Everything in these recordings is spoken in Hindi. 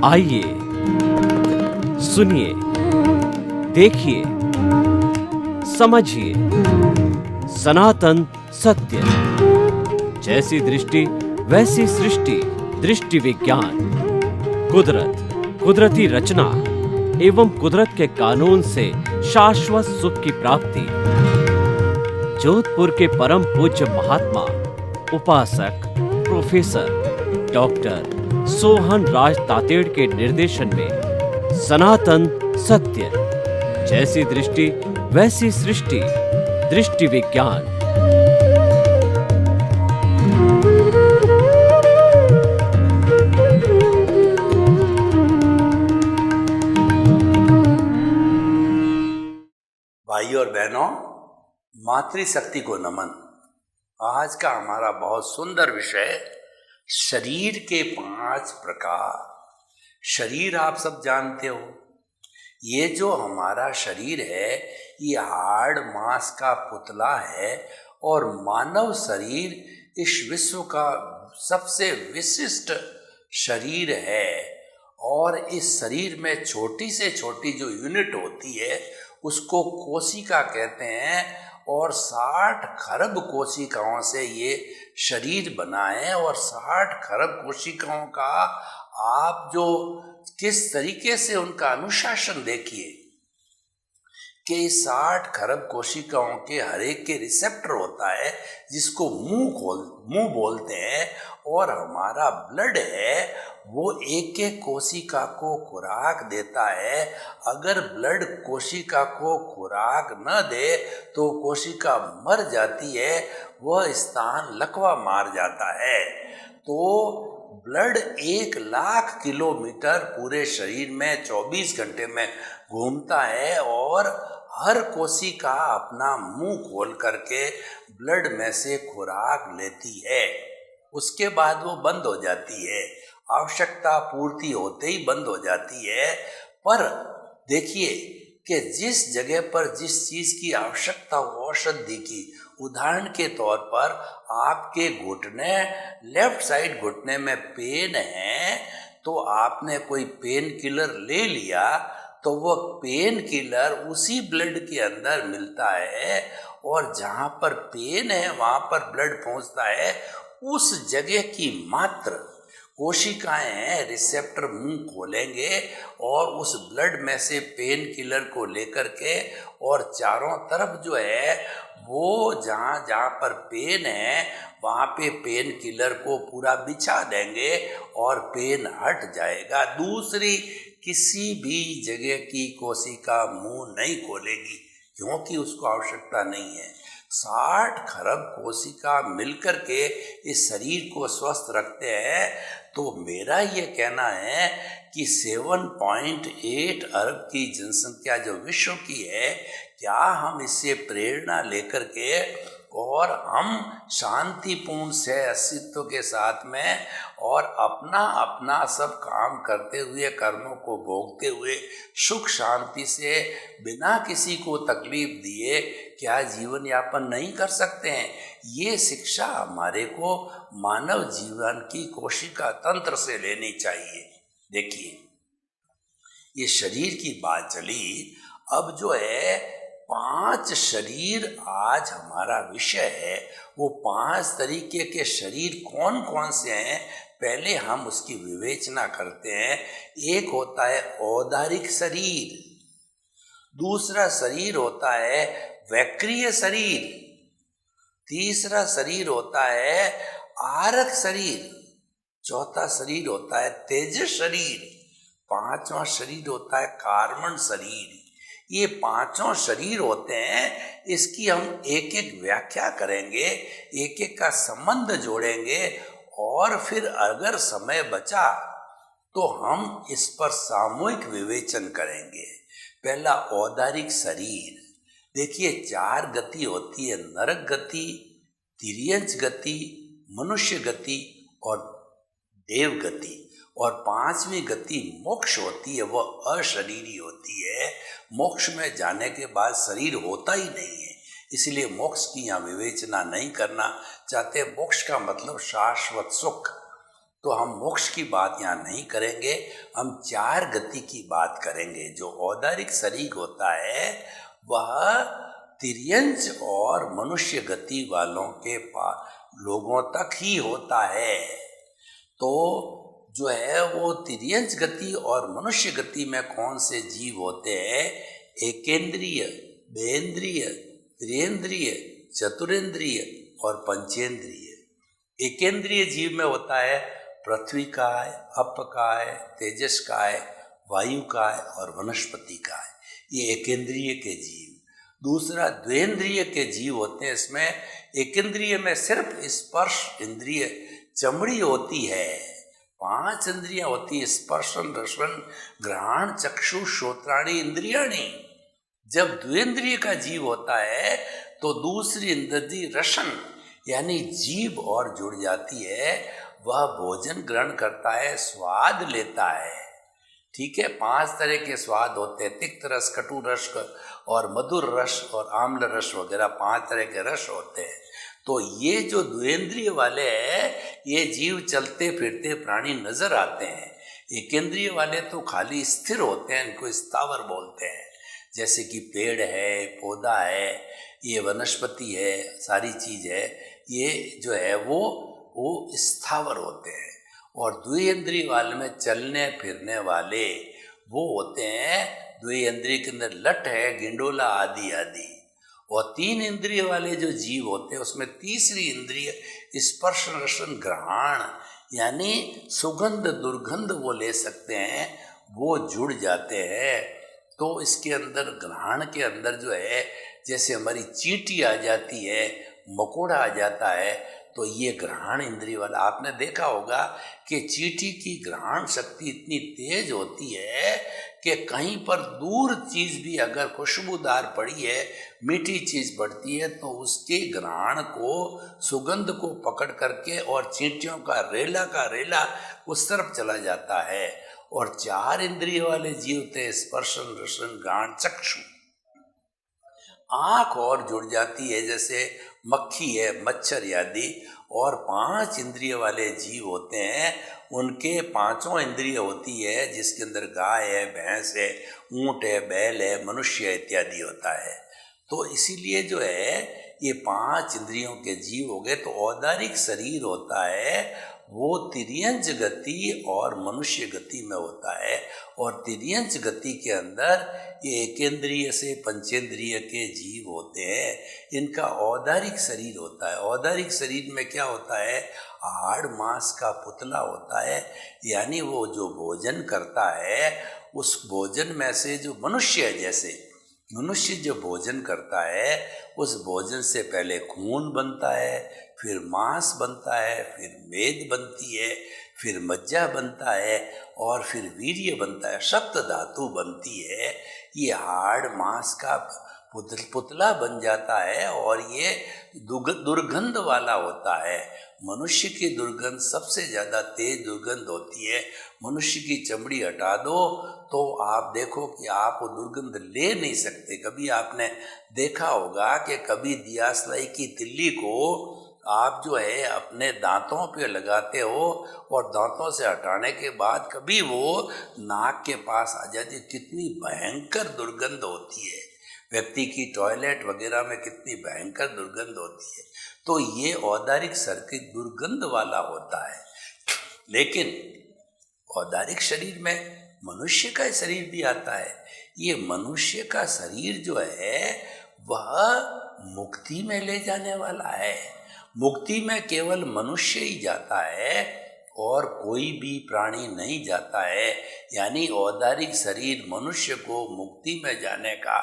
आइए सुनिए, देखिए, समझिए सनातन सत्य। जैसी दृष्टि वैसी सृष्टि, दृष्टि विज्ञान। कुदरत, कुदरती रचना एवं कुदरत के कानून से शाश्वत सुख की प्राप्ति। जोधपुर के परम पूज्य महात्मा उपासक प्रोफेसर डॉक्टर सोहन राज तातेड़ के निर्देशन में सनातन सत्य। जैसी दृष्टि वैसी सृष्टि, दृष्टि विज्ञान। भाई और बहनों, मातृशक्ति को नमन। आज का हमारा बहुत सुंदर विषय शरीर के 5 प्रकार। शरीर आप सब जानते हो, ये जो हमारा शरीर है ये हाड़ मांस का पुतला है और मानव शरीर इस विश्व का सबसे विशिष्ट शरीर है। और इस शरीर में छोटी से छोटी जो यूनिट होती है उसको कोशिका कहते हैं और 60 खरब कोशिकाओं से ये शरीर बना है। और 60 खरब कोशिकाओं का आप जो किस तरीके से उनका अनुशासन देखिए कि 60 खरब कोशिकाओं के हर एक के रिसेप्टर होता है जिसको मुंह बोलते हैं। और हमारा ब्लड है वो एक एक कोशिका को खुराक देता है। अगर ब्लड कोशिका को खुराक न दे तो कोशिका मर जाती है, वह स्थान लकवा मार जाता है। तो ब्लड 1,00,000 किलोमीटर पूरे शरीर में 24 घंटे में घूमता है और हर कोशिका अपना मुंह खोल करके ब्लड में से खुराक लेती है। उसके बाद वो बंद हो जाती है, आवश्यकता पूर्ति होते ही बंद हो जाती है। पर देखिए कि जिस जगह पर जिस चीज की आवश्यकता हो औषधि की, उदाहरण के तौर पर आपके घुटने, लेफ्ट साइड घुटने में पेन है तो आपने कोई पेन किलर ले लिया तो वो पेन किलर उसी ब्लड के अंदर मिलता है और जहाँ पर पेन है वहाँ पर ब्लड पहुँचता है। उस जगह की मात्र कोशिकाएं हैं, रिसेप्टर मुंह खोलेंगे और उस ब्लड में से पेन किलर को लेकर के और चारों तरफ जो है वो जहाँ जहाँ पर पेन है वहाँ पे पेन किलर को पूरा बिछा देंगे और पेन हट जाएगा। दूसरी किसी भी जगह की कोशिका मुंह नहीं खोलेगी क्योंकि उसको आवश्यकता नहीं है। 60 खरब कोशिका मिलकर के इस शरीर को स्वस्थ रखते हैं। तो मेरा ये कहना है कि 7.8 अरब की जनसंख्या जो विश्व की है, क्या हम इससे प्रेरणा लेकर के और हम शांतिपूर्ण से अस्तित्व के साथ में और अपना अपना सब काम करते हुए, कर्मों को भोगते हुए सुख शांति से बिना किसी को तकलीफ दिए क्या जीवन यापन नहीं कर सकते हैं? ये शिक्षा हमारे को मानव जीवन की कोशिका तंत्र से लेनी चाहिए। देखिए, ये शरीर की बात चली, अब जो है 5 शरीर आज हमारा विषय है। वो 5 तरीके के शरीर कौन कौन से हैं, पहले हम उसकी विवेचना करते हैं। एक होता है औदारिक शरीर, दूसरा शरीर होता है वैक्रिय शरीर, तीसरा शरीर होता है आरक शरीर, चौथा शरीर होता है तेजस शरीर, पांचवा शरीर होता है कार्बन शरीर। ये 5 शरीर होते हैं। इसकी हम एक एक व्याख्या करेंगे, एक एक का संबंध जोड़ेंगे और फिर अगर समय बचा तो हम इस पर सामूहिक विवेचन करेंगे। पहला औदारिक शरीर। देखिए, 4 गति होती है, नरक गति, तिर्यंच गति, मनुष्य गति और देव गति। और 5वीं गति मोक्ष होती है, वह अशरीरी होती है। मोक्ष में जाने के बाद शरीर होता ही नहीं है, इसलिए मोक्ष की यहाँ विवेचना नहीं करना चाहते। मोक्ष का मतलब शाश्वत सुख। तो हम मोक्ष की बात यहाँ नहीं करेंगे, हम 4 गति की बात करेंगे। जो औदारिक शरीर होता है वह तिर्यंच और मनुष्य गति वालों के लोगों तक ही होता है। तो जो है वो तिर्यंच गति और मनुष्य गति में कौन से जीव होते हैं? एकेंद्रिय, बेंद्रिय, त्रियेंद्रिय, चतुरेंद्रिय और पंचेंद्रिय। एकेंद्रिय जीव में होता है पृथ्वी काय, अप काय, तेजस काय, वायु काय और वनस्पति काय, ये एकेंद्रिय के जीव। दूसरा द्वेंद्रिय के जीव होते हैं। इसमें एकेंद्रिय में सिर्फ स्पर्श इंद्रिय चमड़ी होती है, 5 इंद्रियां होती है, स्पर्शन, रसन, घ्राण, चक्षु, श्रोत्राणि, इंद्रियाणि। जब द्वेंद्रिय का जीव होता है तो दूसरी इंद्रिय रसन यानी जीभ और जुड़ जाती है, वह भोजन ग्रहण करता है, स्वाद लेता है। ठीक है, 5 तरह के स्वाद होते हैं, तिक्त रस, कटु रस और मधुर रस और आम्ल रस वगैरह 5 तरह के रस होते हैं। तो ये जो द्वेंद्रिय वाले हैं ये जीव चलते फिरते प्राणी नजर आते हैं। एकेंद्रिय वाले तो खाली स्थिर होते हैं, इनको स्थावर बोलते हैं। जैसे कि पेड़ है, पौधा है, ये वनस्पति है, सारी चीज है, ये जो है वो स्थावर होते हैं। और द्विइंद्रिय वाले में चलने फिरने वाले वो होते हैं, द्विइंद्रिय के अंदर लट है, गिंडोला आदि आदि। और 3 इंद्रिय वाले जो जीव होते हैं उसमें तीसरी इंद्रिय स्पर्श रसन घ्राण यानी सुगंध दुर्गंध वो ले सकते हैं, वो जुड़ जाते हैं। तो इसके अंदर घ्राण के अंदर जो है जैसे हमारी चींटी आ जाती है, मकोड़ा आ जाता है, तो ये घ्राण इंद्रिय वाला। आपने देखा होगा कि चींटी की घ्राण शक्ति इतनी तेज होती है कि कहीं पर दूर चीज भी अगर खुशबूदार पड़ी है, मीठी चीज पड़ती है, तो उसके घ्राण को, सुगंध को पकड़ करके और चींटियों का रेला उस तरफ चला जाता है। और 4 इंद्रिय वाले जीव थे, स्पर्शन, रसन, घ्राण, चक्षु। आंख और जुड़ जाती है, जैसे मक्खी है, मच्छर आदि। और 5 इंद्रिय वाले जीव होते हैं, उनके 5 इंद्रिय होती है, जिसके अंदर गाय है, भैंस है, ऊंट है, बैल है, मनुष्य है इत्यादि होता है। तो इसीलिए जो है ये 5 इंद्रियों के जीव हो गए। तो औदारिक शरीर होता है वो तिर्यंच गति और मनुष्य गति में होता है। और तिर्यंच गति के अंदर ये एकेंद्रिय से पंचेंद्रिय के जीव होते हैं, इनका औदारिक शरीर होता है। औदारिक शरीर में क्या होता है? हाड़ मांस का पुतला होता है, यानी वो जो भोजन करता है उस भोजन में से जो मनुष्य है, जैसे मनुष्य जो भोजन करता है उस भोजन से पहले खून बनता है, फिर मांस बनता है, फिर मेद बनती है, फिर मज्जा बनता है और फिर वीर्य बनता है, सप्त धातु बनती है। ये हाड़ मांस का पुतला बन जाता है और ये दुर्गंध वाला होता है। मनुष्य की दुर्गंध सबसे ज़्यादा तेज दुर्गंध होती है। मनुष्य की चमड़ी हटा दो तो आप देखो कि आप वो दुर्गंध ले नहीं सकते। कभी आपने देखा होगा कि कभी दियासलाई की तिल्ली को आप जो है अपने दांतों पे लगाते हो और दांतों से हटाने के बाद कभी वो नाक के पास आ जाती है, कितनी भयंकर दुर्गंध होती है। व्यक्ति की टॉयलेट वगैरह में कितनी भयंकर दुर्गंध होती है। तो ये औदारिक सर्किट दुर्गंध वाला होता है। लेकिन औदारिक शरीर में मनुष्य का शरीर भी आता है। ये मनुष्य का शरीर जो है वह मुक्ति में ले जाने वाला है। मुक्ति में केवल मनुष्य ही जाता है और कोई भी प्राणी नहीं जाता है। यानी औदारिक शरीर मनुष्य को मुक्ति में जाने का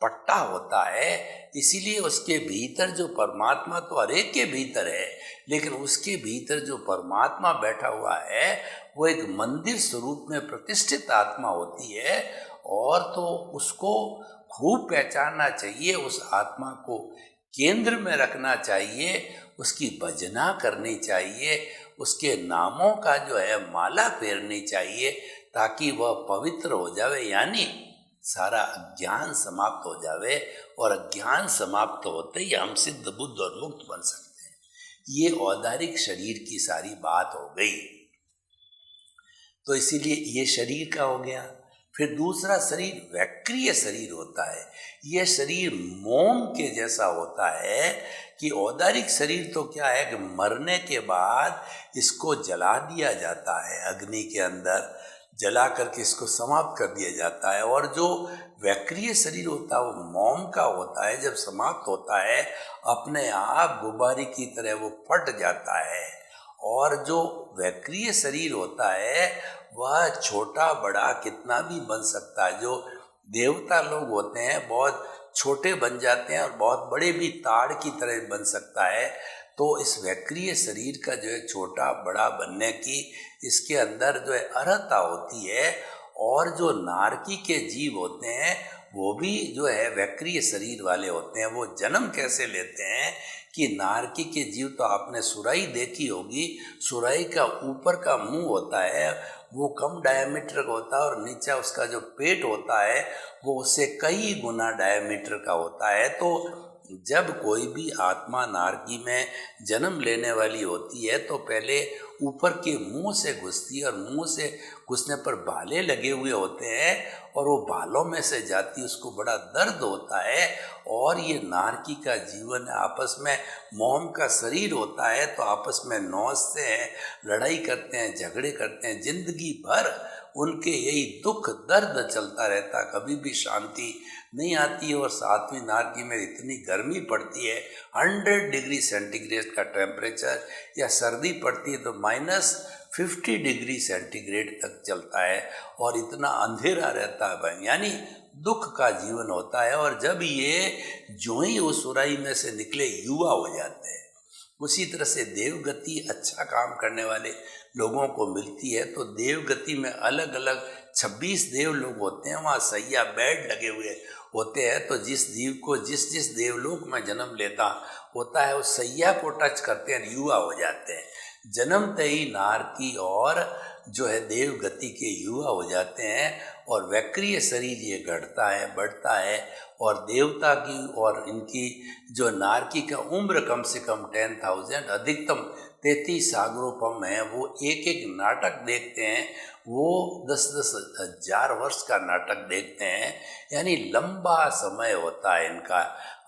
पट्टा होता है। इसीलिए उसके भीतर जो परमात्मा तो हर एक के भीतर है, लेकिन उसके भीतर जो परमात्मा बैठा हुआ है वो एक मंदिर स्वरूप में प्रतिष्ठित आत्मा होती है। और तो उसको खूब पहचानना चाहिए, उस आत्मा को केंद्र में रखना चाहिए, उसकी भजना करनी चाहिए, उसके नामों का जो है माला फेरनी चाहिए ताकि वह पवित्र हो जावे, यानी सारा अज्ञान समाप्त हो जावे। और अज्ञान समाप्त होते ही हम सिद्ध बुद्ध और मुक्त बन सकते हैं। ये औदारिक शरीर की सारी बात हो गई। तो इसीलिए ये शरीर का हो गया। फिर दूसरा शरीर वैक्रिय शरीर होता है। यह शरीर मोम के जैसा होता है कि औदारिक शरीर तो क्या है कि मरने के बाद इसको जला दिया जाता है, अग्नि के अंदर जला करके इसको समाप्त कर दिया जाता है। और जो वैक्रिय शरीर होता है वो मोम का होता है, जब समाप्त होता है अपने आप गुब्बारे की तरह वो फट जाता है। और जो वैक्रिय शरीर होता है वह छोटा बड़ा कितना भी बन सकता है। जो देवता लोग होते हैं बहुत छोटे बन जाते हैं और बहुत बड़े भी ताड़ की तरह बन सकता है। तो इस वैक्रिय शरीर का जो है छोटा बड़ा बनने की इसके अंदर जो है अर्हता होती है। और जो नारकी के जीव होते हैं वो भी जो है वैक्रिय शरीर वाले होते हैं। वो जन्म कैसे लेते हैं कि नारकी के जीव तो आपने सुराही देखी होगी, सुराही का ऊपर का मुंह होता है वो कम डायमीटर का होता है और नीचे उसका जो पेट होता है वो उससे कई गुना डायमीटर का होता है। तो जब कोई भी आत्मा नारकी में जन्म लेने वाली होती है तो पहले ऊपर के मुंह से घुसती है और मुंह से घुसने पर भाले लगे हुए होते हैं और वो भालों में से जाती है, उसको बड़ा दर्द होता है। और ये नारकी का जीवन आपस में मोम का शरीर होता है तो आपस में नौचते हैं, लड़ाई करते हैं, झगड़े करते हैं, जिंदगी भर उनके यही दुख दर्द चलता रहता, कभी भी शांति नहीं आती है। और सातवीं नारकी में इतनी गर्मी पड़ती है 100 डिग्री सेंटीग्रेड का टेम्परेचर, या सर्दी पड़ती है तो -50 डिग्री सेंटीग्रेड तक चलता है और इतना अंधेरा रहता है भाई, यानी दुख का जीवन होता है। और जब ये जो ही उस सुराही में से निकले युवा हो जाते हैं, उसी तरह से देवगति अच्छा काम करने वाले लोगों को मिलती है। तो देवगति में अलग अलग 26 देव लोग होते हैं, वहाँ सैया बेड लगे हुए होते हैं। तो जिस जीव को जिस जिस देवलोक में जन्म लेता होता है उस सैया को टच करते हैं, युवा हो जाते हैं। जन्मते ही नारकी और जो है देवगति के युवा हो जाते हैं और वैक्रिय शरीर ये घटता है बढ़ता है। और देवता की और इनकी जो नारकी का उम्र कम से कम 10,000 अधिकतम 33 सागरोपम है। वो एक एक नाटक देखते हैं, वो 10-10 हजार वर्ष का नाटक देखते हैं, यानी लंबा समय होता है इनका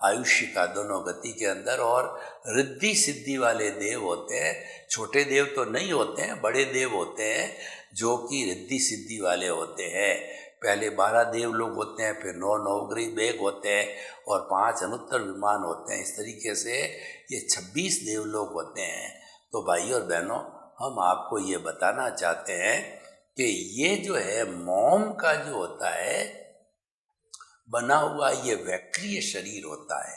आयुष्य का दोनों गति के अंदर। और रिद्धि सिद्धि वाले देव होते हैं, छोटे देव तो नहीं होते हैं, बड़े देव होते हैं जो कि रिद्धि सिद्धि वाले होते हैं। पहले 12 देव लोग होते हैं, फिर 9 नवग्रही बेग होते हैं और 5 अनुत्तर विमान होते हैं। इस तरीके से ये 26 देव लोग होते हैं। तो भाई और बहनों, हम आपको ये बताना चाहते हैं कि ये जो है मोम का जो होता है बना हुआ ये वैक्रिय शरीर होता है।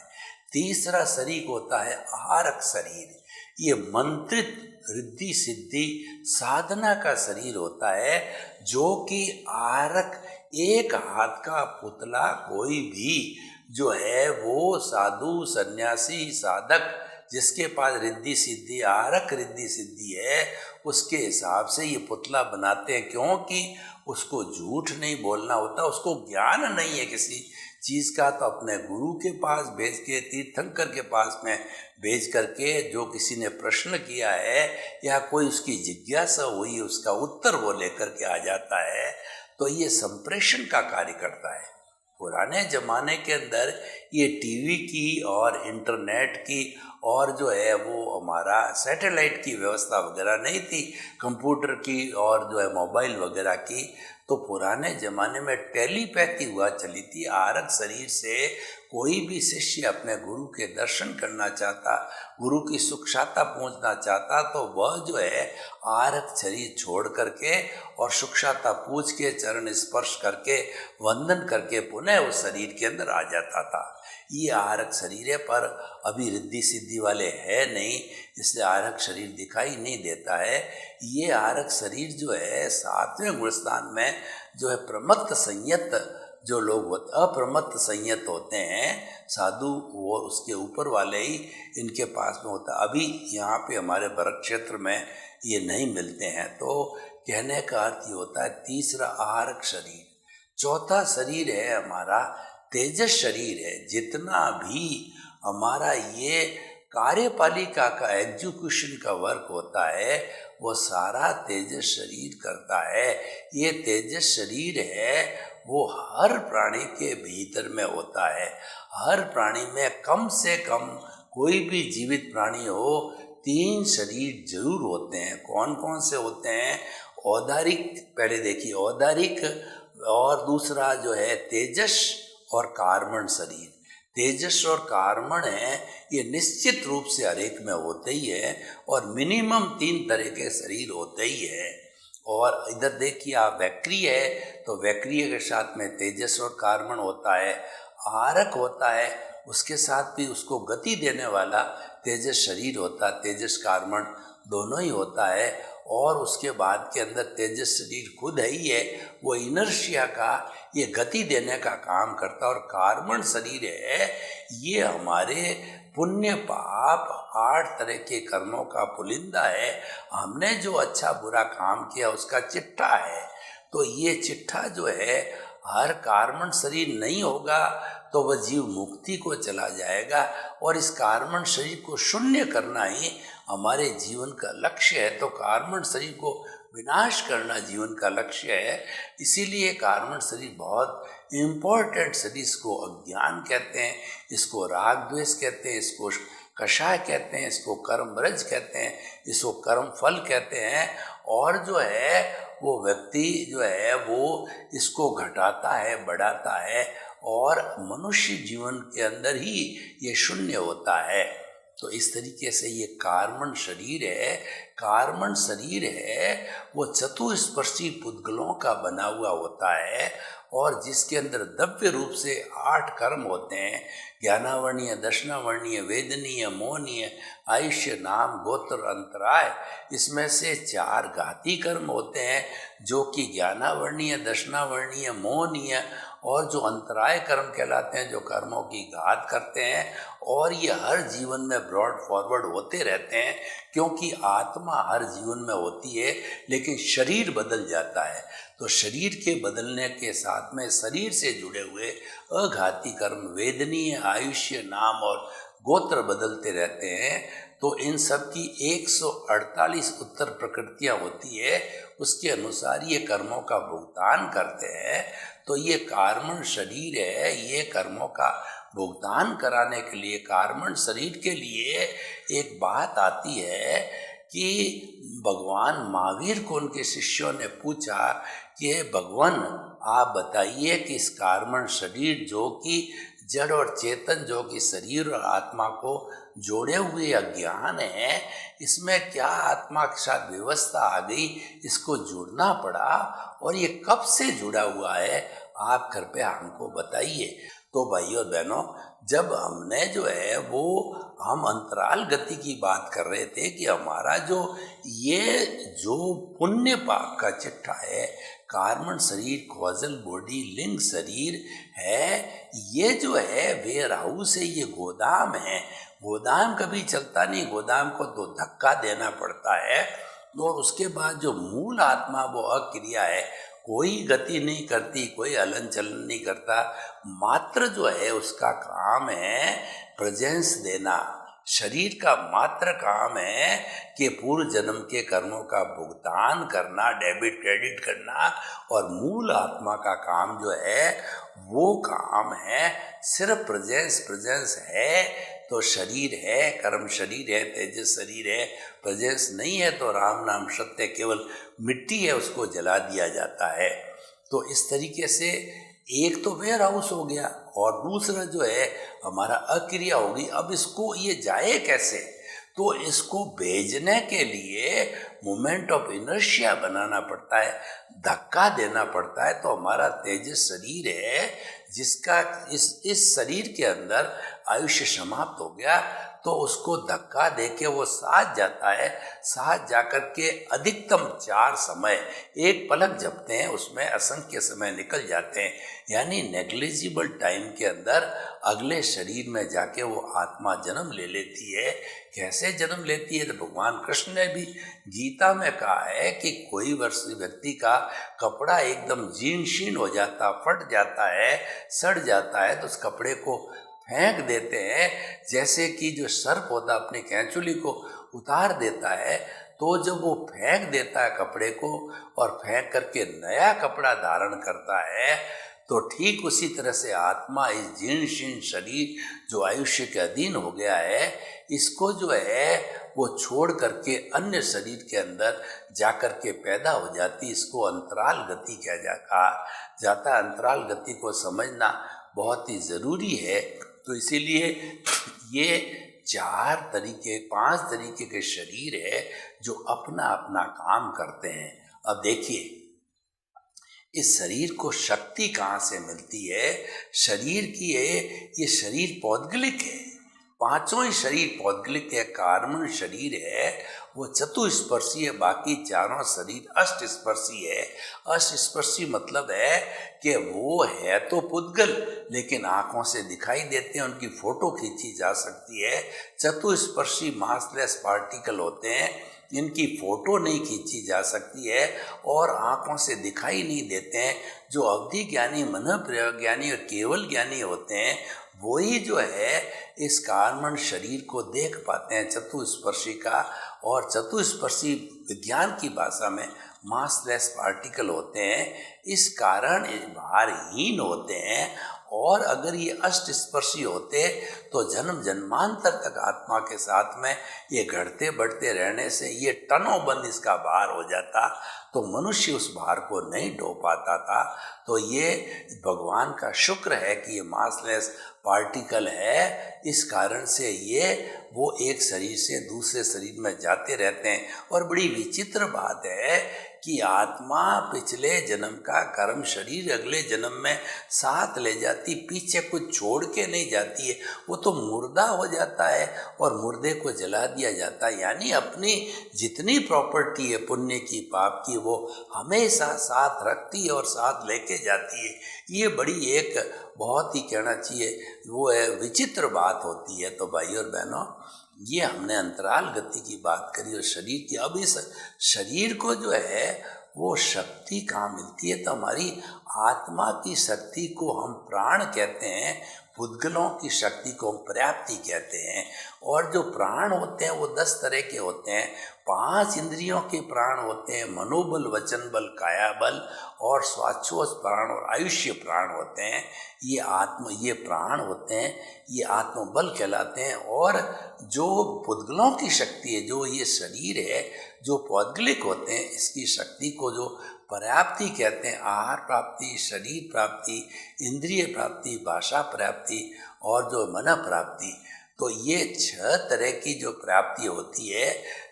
तीसरा शरीर होता है आहारक शरीर। ये मंत्रित रिद्धि सिद्धि साधना का शरीर होता है, जो कि आहारक एक हाथ का पुतला कोई भी जो है वो साधु सन्यासी साधक जिसके पास रिद्धि सिद्धि आहारक रिद्धि सिद्धि है उसके हिसाब से ये पुतला बनाते हैं, क्योंकि उसको झूठ नहीं बोलना होता, उसको ज्ञान नहीं है किसी चीज़ का। तो अपने गुरु के पास भेज के, तीर्थंकर के पास में भेज करके, जो किसी ने प्रश्न किया है या कोई उसकी जिज्ञासा हुई उसका उत्तर वो लेकर के आ जाता है। तो ये संप्रेषण का कार्य करता है। पुराने ज़माने के अंदर ये टीवी की और इंटरनेट की और जो है वो हमारा सैटेलाइट की व्यवस्था वगैरह नहीं थी, कंप्यूटर की और जो है मोबाइल वगैरह की। तो पुराने ज़माने में टेलीपैथी हुआ चली थी। आहारक शरीर से कोई भी शिष्य अपने गुरु के दर्शन करना चाहता, गुरु की सुखशाता पहुंचना चाहता, तो वह जो है आहारक शरीर छोड़ करके और सुखशाता पूछ के चरण स्पर्श करके वंदन करके पुनः उस शरीर के अंदर आ जाता था। ये आहारक शरीर है, पर अभी रिद्धि सिद्धि वाले है नहीं, इसलिए आहारक शरीर दिखाई नहीं देता है। ये आहारक शरीर जो है 7वें गुणस्थान में जो है प्रमत्त संयत जो लोग होते, अप्रमत्त संयत होते हैं साधु, वो उसके ऊपर वाले ही इनके पास में होता है। अभी यहाँ पे हमारे भरत क्षेत्र में ये नहीं मिलते हैं। तो कहने का अर्थ ये होता है तीसरा आहारक शरीर। चौथा शरीर है हमारा तेजस शरीर है। जितना भी हमारा ये कार्यपालिका का एग्जीक्यूशन का वर्क होता है वो सारा तेजस शरीर करता है। ये तेजस शरीर है वो हर प्राणी के भीतर में होता है। हर प्राणी में कम से कम, कोई भी जीवित प्राणी हो, 3 शरीर जरूर होते हैं। कौन कौन से होते हैं? औदारिक, पहले देखिए औदारिक, और दूसरा जो है तेजस और कार्बन शरीर। तेजस और कार्बन है ये निश्चित रूप से हर एक में होते ही है, और मिनिमम 3 तरह के शरीर होते ही है। और इधर देखिए आप वैक्रिय है, तो वैक्रिय के साथ में तेजस और कार्बन होता है। आरक होता है, उसके साथ भी उसको गति देने वाला तेजस शरीर होता है, तेजस कार्बन दोनों ही होता है। और उसके बाद के अंदर तेजस शरीर खुद है ही है, वो इनर्शिया का, ये गति देने का काम करता है। और कार्बन शरीर है ये हमारे पुण्य पाप 8 तरह के कर्मों का पुलिंदा है। हमने जो अच्छा बुरा काम किया उसका चिट्ठा है। तो ये चिट्ठा जो है, हर कार्बन शरीर नहीं होगा तो वह जीव मुक्ति को चला जाएगा, और इस कार्बन शरीर को शून्य करना ही हमारे जीवन का लक्ष्य है। तो कार्बन शरीर को विनाश करना जीवन का लक्ष्य है। इसीलिए कार्बन शरीर बहुत इम्पोर्टेंट शरीर। इसको अज्ञान कहते हैं, इसको राग द्वेष कहते हैं, इसको कषाय कहते हैं, इसको कर्म रज कहते हैं, इसको कर्म फल कहते हैं। और जो है वो व्यक्ति जो है वो इसको घटाता है, बढ़ाता है, और मनुष्य जीवन के अंदर ही ये शून्य होता है। तो इस तरीके से ये कार्बन शरीर है। कार्बन शरीर है वो चतुस्पर्शी पुद्गलों का बना हुआ होता है, और जिसके अंदर द्रव्य रूप से 8 कर्म होते हैं। ज्ञानावर्णीय, दर्शनावर्णीय, वेदनीय, मोहनीय, आयुष्य, नाम, गोत्र, अंतराय। इसमें से 4 घाती कर्म होते हैं, जो कि ज्ञानावर्णीय, दर्शनावर्णीय, मोहनीय और जो अंतराय कर्म कहलाते हैं, जो कर्मों की घात करते हैं। और ये हर जीवन में ब्रॉड फॉरवर्ड होते रहते हैं, क्योंकि आत्मा हर जीवन में होती है, लेकिन शरीर बदल जाता है। तो शरीर के बदलने के साथ में शरीर से जुड़े हुए अघाती कर्म, वेदनीय, आयुष्य, नाम और गोत्र बदलते रहते हैं। तो इन सब की 148 उत्तर प्रकृतियाँ होती है, उसके अनुसार ये कर्मों का भुगतान करते हैं। तो ये कार्बन शरीर है, ये कर्मों का भुगतान कराने के लिए, कार्बन शरीर के लिए एक बात आती है कि भगवान महावीर को उनके शिष्यों ने पूछा कि भगवान आप बताइए कि इस कार्बन शरीर जो कि जड़ और चेतन, जो कि शरीर और आत्मा को जोड़े हुए अज्ञान है, इसमें क्या आत्मा के साथ व्यवस्था आ गई, इसको जुड़ना पड़ा, और ये कब से जुड़ा हुआ है, आप कृपया हमको बताइए। तो भाइयों और बहनों, जब हमने जो है वो हम अंतराल गति की बात कर रहे थे कि हमारा जो ये जो पुण्य पाप का चिट्ठा है, कार्बन शरीर, कॉजल बॉडी, लिंग शरीर है, ये जो है वेयर हाउस है, ये गोदाम है। गोदाम कभी चलता नहीं, गोदाम को तो धक्का देना पड़ता है। और उसके बाद जो मूल आत्मा वो अक्रिया है, कोई गति नहीं करती, कोई हलन चलन नहीं करता, मात्र जो है उसका काम है प्रेजेंस देना। शरीर का मात्र काम है कि पूर्व जन्म के कर्मों का भुगतान करना, डेबिट क्रेडिट करना, और मूल आत्मा का काम जो है वो काम है सिर्फ प्रेजेंस। प्रेजेंस है तो शरीर है, कर्म शरीर है, तेजस शरीर है। प्रेजेंस नहीं है तो राम नाम सत्य केवल मिट्टी है, उसको जला दिया जाता है। तो इस तरीके से एक तो वेयर हाउस हो गया, और दूसरा जो है हमारा अक्रिया होगी। अब इसको ये जाए कैसे? तो इसको भेजने के लिए मोमेंट ऑफ इनर्शिया बनाना पड़ता है, धक्का देना पड़ता है। तो हमारा तेजस शरीर है, जिसका इस शरीर के अंदर आयुष्य समाप्त हो गया, तो उसको धक्का देके वो साथ जाता है। साथ जाकर के अधिकतम 4 समय, एक पलक जपते हैं, उसमें असंख्य समय निकल जाते हैं। यानी नेग्लिजिबल टाइम के अंदर अगले शरीर में जाके वो आत्मा जन्म ले लेती है। कैसे जन्म लेती है? तो भगवान कृष्ण ने भी गीता में कहा है कि कोई व्यक्ति का कपड़ा एकदम जीर्ण शीर्ण हो जाता, फट जाता है, सड़ जाता है, तो उस कपड़े को फेंक देते हैं। जैसे कि जो सर्प होता अपनी कैंचुली को उतार देता है, तो जब वो फेंक देता है कपड़े को और फेंक करके नया कपड़ा धारण करता है, तो ठीक उसी तरह से आत्मा इस जीर्ण शीर्ण शरीर जो आयुष्य के अधीन हो गया है, इसको जो है वो छोड़ करके अन्य शरीर के अंदर जाकर के पैदा हो जाती। इसको अंतराल गति कहा जाता है। अंतराल गति को समझना बहुत ही ज़रूरी है। तो इसीलिए ये 5 तरीके के शरीर है जो अपना अपना काम करते हैं। अब देखिए, इस शरीर को शक्ति कहाँ से मिलती है? शरीर की है, ये शरीर पौद्गलिक है। 5 ही शरीर पौद्गलिक है। कार्बन शरीर है वो चतुस्पर्शी है, बाकी 4 शरीर अष्टस्पर्शी है। अष्टस्पर्शी मतलब है कि वो है तो पुद्गल, लेकिन आंखों से दिखाई देते हैं, उनकी फोटो खींची जा सकती है। चतुस्पर्शी मासलेस पार्टिकल होते हैं, इनकी फोटो नहीं खींची जा सकती है और आंखों से दिखाई नहीं देते हैं। जो अवधि ज्ञानी, मन प्रयोग ज्ञानी और केवल ज्ञानी होते हैं, वही जो है इस कार्बन शरीर को देख पाते हैं, चतुस्पर्शी का। और चतुस्पर्शी विज्ञान की भाषा में मासलेस पार्टिकल होते हैं, इस कारण भारहीन होते हैं। और अगर ये अष्टस्पर्शी होते तो जन्म जन्मांतर तक आत्मा के साथ में ये घटते बढ़ते रहने से ये टनों बंद इसका भार हो जाता, तो मनुष्य उस भार को नहीं ढो पाता था। तो ये भगवान का शुक्र है कि ये मासलेस पार्टिकल है, इस कारण से ये वो एक शरीर से दूसरे शरीर में जाते रहते हैं। और बड़ी विचित्र बात है कि आत्मा पिछले जन्म का कर्म शरीर अगले जन्म में साथ ले जाती, पीछे कुछ छोड़ के नहीं जाती है। वो तो मुर्दा हो जाता है और मुर्दे को जला दिया जाता है। यानी अपनी जितनी प्रॉपर्टी है पुण्य की पाप की, वो हमेशा साथ रखती है और साथ लेके जाती है। ये बड़ी एक बहुत ही कहना चाहिए वो है विचित्र बात होती है। तो भाई और बहनों, ये हमने अंतराल गति की बात करी और शरीर की। अब इस शरीर को जो है वो शक्ति कहाँ मिलती है? तो हमारी आत्मा की शक्ति को हम प्राण कहते हैं, पुद्गलों की शक्ति को हम पर्याप्ति कहते हैं। और जो प्राण होते हैं वो 10 तरह के होते हैं। 5 इंद्रियों के प्राण होते हैं, मनोबल, वचन बल, काया बल और स्वाच्छोष प्राण और आयुष्य प्राण होते हैं। ये प्राण होते हैं, ये आत्मबल कहलाते हैं। और जो पुद्गलों की शक्ति है, जो ये शरीर है, जो पौद्गलिक होते हैं, इसकी शक्ति को जो पर्याप्ति कहते हैं। आहार प्राप्ति, शरीर प्राप्ति, इंद्रिय प्राप्ति, भाषा प्राप्ति और जो मन प्राप्ति। तो ये 6 तरह की जो प्राप्ति होती है,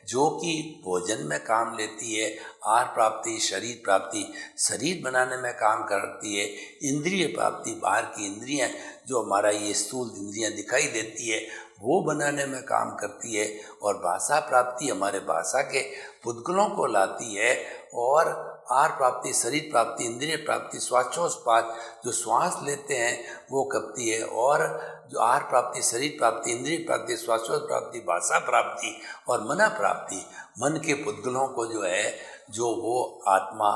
जो कि भोजन में काम लेती है। आहार प्राप्ति, शरीर प्राप्ति, शरीर बनाने में काम करती है। इंद्रिय प्राप्ति, बाहर की इंद्रियां, जो हमारा ये स्थूल इंद्रियां दिखाई देती है, वो बनाने में काम करती है। और भाषा प्राप्ति हमारे भाषा के पुद्गलों को लाती है। और आहार प्राप्ति, शरीर प्राप्ति, इंद्रिय प्राप्ति, स्वाच्छोस्पाद, जो श्वास लेते हैं वो करती है। और जो आहार प्राप्ति, शरीर प्राप्ति, इंद्रिय प्राप्ति, स्वाच्छोस प्राप्ति, भाषा प्राप्ति और मन प्राप्ति, मन के पुद्गलों को जो है, जो वो आत्मा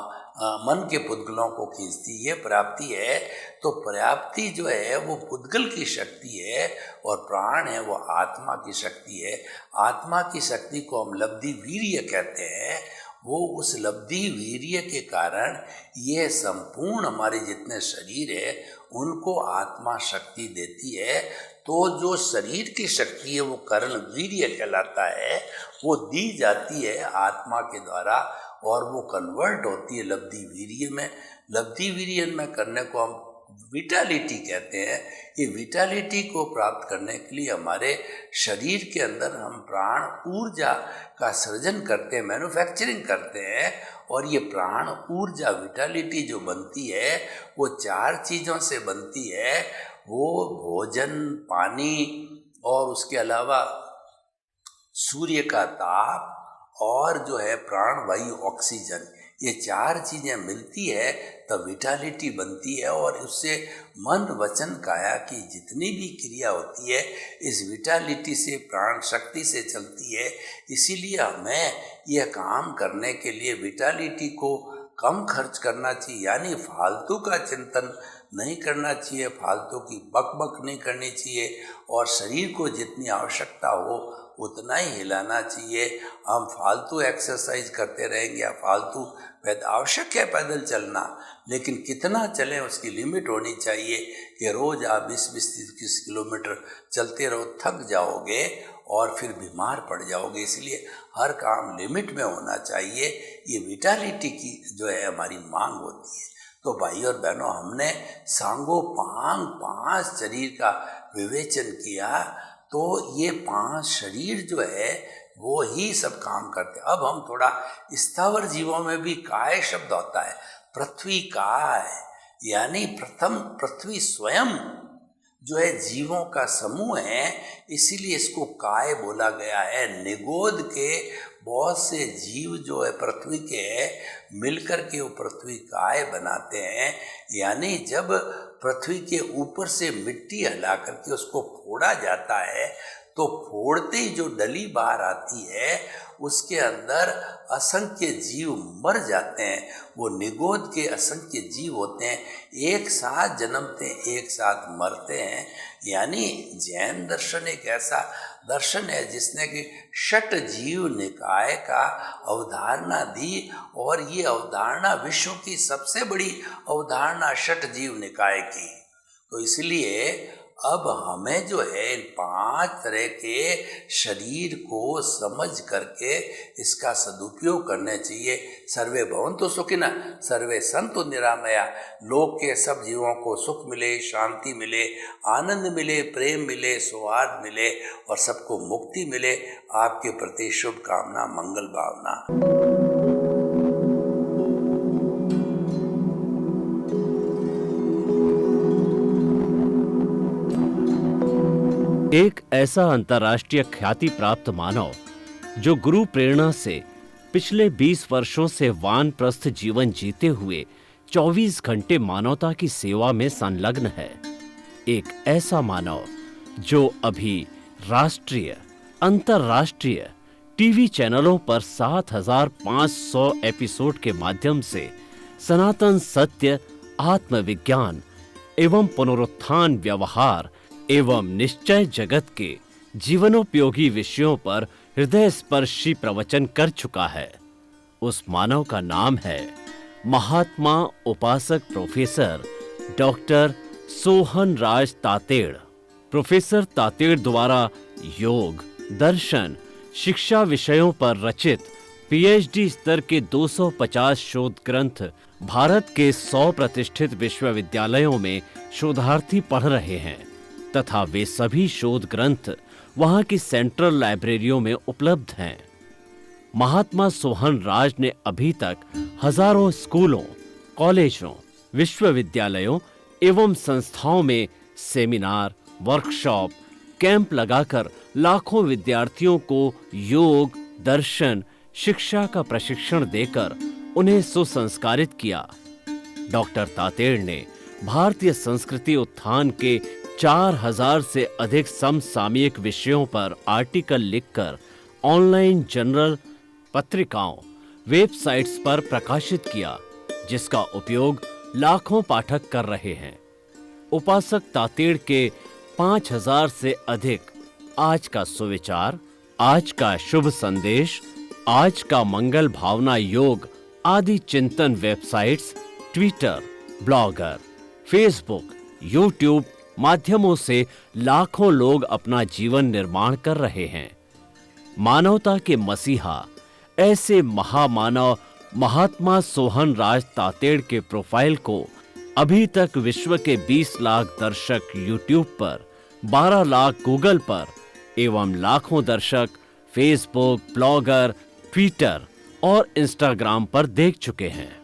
मन के पुद्गलों को खींचती, ये प्राप्ति है। तो प्राप्ति जो है वो पुद्गल की शक्ति है और प्राण है वो आत्मा की शक्ति है। आत्मा की शक्ति को हम लब्धि वीर्य कहते हैं। वो उस लब्धि वीर्य के कारण ये संपूर्ण हमारे जितने शरीर है उनको आत्मा शक्ति देती है। तो जो शरीर की शक्ति है वो कर्ण वीर्य कहलाता है, वो दी जाती है आत्मा के द्वारा और वो कन्वर्ट होती है लब्धि वीर्य में। लब्धि वीर्य में करने को हम विटालिटी कहते हैं। ये विटालिटी को प्राप्त करने के लिए हमारे शरीर के अंदर हम प्राण ऊर्जा का सृजन करते हैं, मैन्युफैक्चरिंग करते हैं। और ये प्राण ऊर्जा विटालिटी जो बनती है वो 4 चीज़ों से बनती है। वो भोजन, पानी और उसके अलावा सूर्य का ताप और जो है प्राण वायु ऑक्सीजन, ये 4 चीज़ें मिलती है तब विटालिटी बनती है। और उससे मन वचन काया की जितनी भी क्रिया होती है इस विटालिटी से, प्राण शक्ति से चलती है। इसीलिए हमें यह काम करने के लिए विटालिटी को कम खर्च करना चाहिए, यानी फालतू का चिंतन नहीं करना चाहिए, फालतू की बकबक नहीं करनी चाहिए। और शरीर को जितनी आवश्यकता हो उतना ही हिलाना चाहिए। हम फालतू एक्सरसाइज करते रहेंगे या फालतू आवश्यक है पैदल चलना, लेकिन कितना चलें उसकी लिमिट होनी चाहिए कि रोज़ आप 20-30 किलोमीटर चलते रहो, थक जाओगे और फिर बीमार पड़ जाओगे। इसलिए हर काम लिमिट में होना चाहिए। ये विटालिटी की जो है हमारी मांग होती है। तो भाई और बहनों, हमने सांगो पांग 5 शरीर का विवेचन किया, तो ये 5 शरीर जो है वो ही सब काम करते हैं। अब हम थोड़ा स्थावर जीवों में भी काय शब्द होता है, पृथ्वी काय, यानी प्रथम पृथ्वी स्वयं जो है जीवों का समूह है, इसीलिए इसको काय बोला गया है। निगोद के बहुत से जीव जो है पृथ्वी के मिलकर के वो पृथ्वी काय बनाते हैं। यानी जब पृथ्वी के ऊपर से मिट्टी हला करके उसको फोड़ा जाता है, तो फोड़ते ही जो डली बाहर आती है उसके अंदर असंख्य जीव मर जाते हैं। वो निगोद के असंख्य जीव होते हैं, एक साथ जन्मते हैं, एक साथ मरते हैं। यानी जैन दर्शन एक ऐसा दर्शन है जिसने कि षट जीव निकाय का अवधारणा दी, और ये अवधारणा विश्व की सबसे बड़ी अवधारणा षट जीव निकाय की। तो इसलिए अब हमें जो है इन 5 तरह के शरीर को समझ करके इसका सदुपयोग करने चाहिए। सर्वे भवन्तु सुखिनः, सर्वे सन्तु निरामया। लोक के सब जीवों को सुख मिले, शांति मिले, आनंद मिले, प्रेम मिले, सौहार्द मिले और सबको मुक्ति मिले। आपके प्रति शुभकामना, मंगल भावना। एक ऐसा अंतर्राष्ट्रीय ख्याति प्राप्त मानव जो गुरु प्रेरणा से पिछले 20 वर्षों से वानप्रस्थ जीवन जीते हुए 24 घंटे मानवता की सेवा में संलग्न है। एक ऐसा मानव जो अभी राष्ट्रीय, अंतर्राष्ट्रीय टीवी चैनलों पर 7,500 एपिसोड के माध्यम से सनातन सत्य, आत्मविज्ञान एवं पुनरुत्थान, व्यवहार एवं निश्चय जगत के जीवनोपयोगी विषयों पर हृदय स्पर्शी प्रवचन कर चुका है। उस मानव का नाम है महात्मा उपासक प्रोफेसर डॉक्टर सोहन राज तातेड़। प्रोफेसर तातेड़ द्वारा योग, दर्शन, शिक्षा विषयों पर रचित पीएचडी स्तर के 250 शोध ग्रंथ भारत के 100 प्रतिष्ठित विश्वविद्यालयों में शोधार्थी पढ़ रहे हैं तथा वे सभी शोध ग्रंथ वहां की सेंट्रल लाइब्रेरियों में उपलब्ध हैं। महात्मा सोहन राज ने अभी तक हजारों स्कूलों, कॉलेजों, विश्वविद्यालयों एवं संस्थाओं में सेमिनार, वर्कशॉप, कैंप लगाकर लाखों विद्यार्थियों को योग, दर्शन, शिक्षा का प्रशिक्षण देकर उन्हें सुसंस्कारित किया। डॉक्टर तातेड़ ने भारतीय संस्कृति उत्थान के 4000 से अधिक समसामयिक विषयों पर आर्टिकल लिखकर ऑनलाइन जर्नल, पत्रिकाओं, वेबसाइट्स पर प्रकाशित किया, जिसका उपयोग लाखों पाठक कर रहे हैं। उपासक तातेड़ के 5000 से अधिक आज का सुविचार, आज का शुभ संदेश, आज का मंगल भावना योग आदि चिंतन websites, Twitter, blogger, Facebook, YouTube माध्यमों से लाखों लोग अपना जीवन निर्माण कर रहे हैं। मानवता के मसीहा ऐसे महामानव महात्मा सोहन राज तातेड़ के प्रोफाइल को अभी तक विश्व के 20 लाख दर्शक यूट्यूब पर, 12 लाख गूगल पर एवं लाखों दर्शक फेसबुक, ब्लॉगर, ट्विटर और इंस्टाग्राम पर देख चुके हैं।